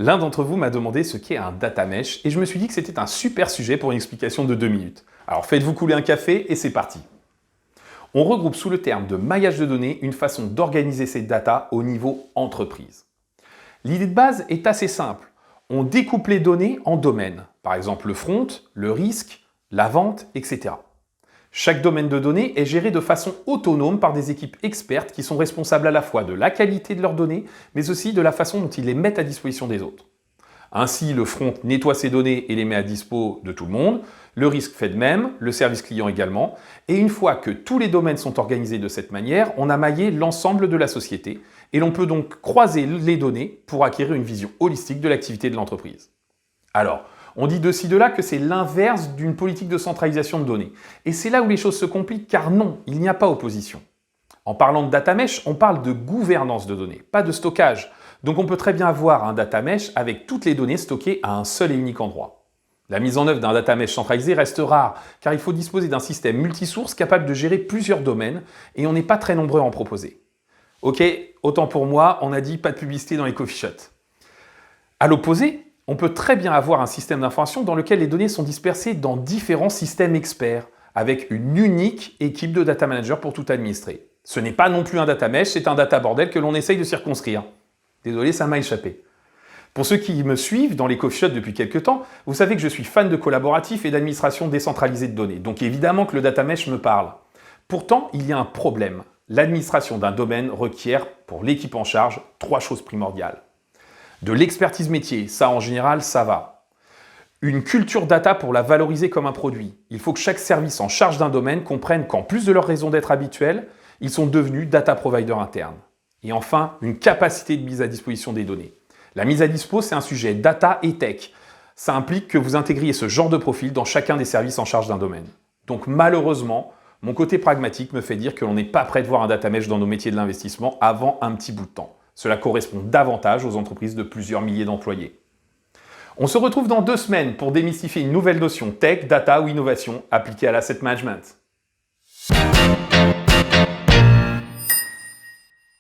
L'un d'entre vous m'a demandé ce qu'est un data mesh et je me suis dit que c'était un super sujet pour une explication de 2 minutes. Alors faites-vous couler un café et c'est parti. On regroupe sous le terme de maillage de données une façon d'organiser ces data au niveau entreprise. L'idée de base est assez simple. On découpe les données en domaines, par exemple le front, le risque, la vente, etc. Chaque domaine de données est géré de façon autonome par des équipes expertes qui sont responsables à la fois de la qualité de leurs données, mais aussi de la façon dont ils les mettent à disposition des autres. Ainsi, le front nettoie ses données et les met à dispo de tout le monde, le risque fait de même, le service client également, et une fois que tous les domaines sont organisés de cette manière, on a maillé l'ensemble de la société, et l'on peut donc croiser les données pour acquérir une vision holistique de l'activité de l'entreprise. Alors, on dit de ci de là que c'est l'inverse d'une politique de centralisation de données. Et c'est là où les choses se compliquent, car non, il n'y a pas opposition. En parlant de data mesh, on parle de gouvernance de données, pas de stockage. Donc on peut très bien avoir un data mesh avec toutes les données stockées à un seul et unique endroit. La mise en œuvre d'un data mesh centralisé reste rare, car il faut disposer d'un système multisource capable de gérer plusieurs domaines, et on n'est pas très nombreux à en proposer. Ok, autant pour moi, on a dit pas de publicité dans les coffee shops. À l'opposé, on peut très bien avoir un système d'information dans lequel les données sont dispersées dans différents systèmes experts, avec une unique équipe de data managers pour tout administrer. Ce n'est pas non plus un data mesh, c'est un data bordel que l'on essaye de circonscrire. Désolé, ça m'a échappé. Pour ceux qui me suivent dans les coffee shops depuis quelques temps, vous savez que je suis fan de collaboratif et d'administration décentralisée de données, donc évidemment que le data mesh me parle. Pourtant, il y a un problème. L'administration d'un domaine requiert, pour l'équipe en charge, 3 choses primordiales. De l'expertise métier, ça en général, ça va. Une culture data pour la valoriser comme un produit. Il faut que chaque service en charge d'un domaine comprenne qu'en plus de leur raison d'être habituelle, ils sont devenus data providers internes. Et enfin, une capacité de mise à disposition des données. La mise à dispo, c'est un sujet data et tech. Ça implique que vous intégriez ce genre de profil dans chacun des services en charge d'un domaine. Donc malheureusement, mon côté pragmatique me fait dire que l'on n'est pas prêt de voir un data mesh dans nos métiers de l'investissement avant un petit bout de temps. Cela correspond davantage aux entreprises de plusieurs milliers d'employés. On se retrouve dans 2 semaines pour démystifier une nouvelle notion tech, data ou innovation appliquée à l'asset management.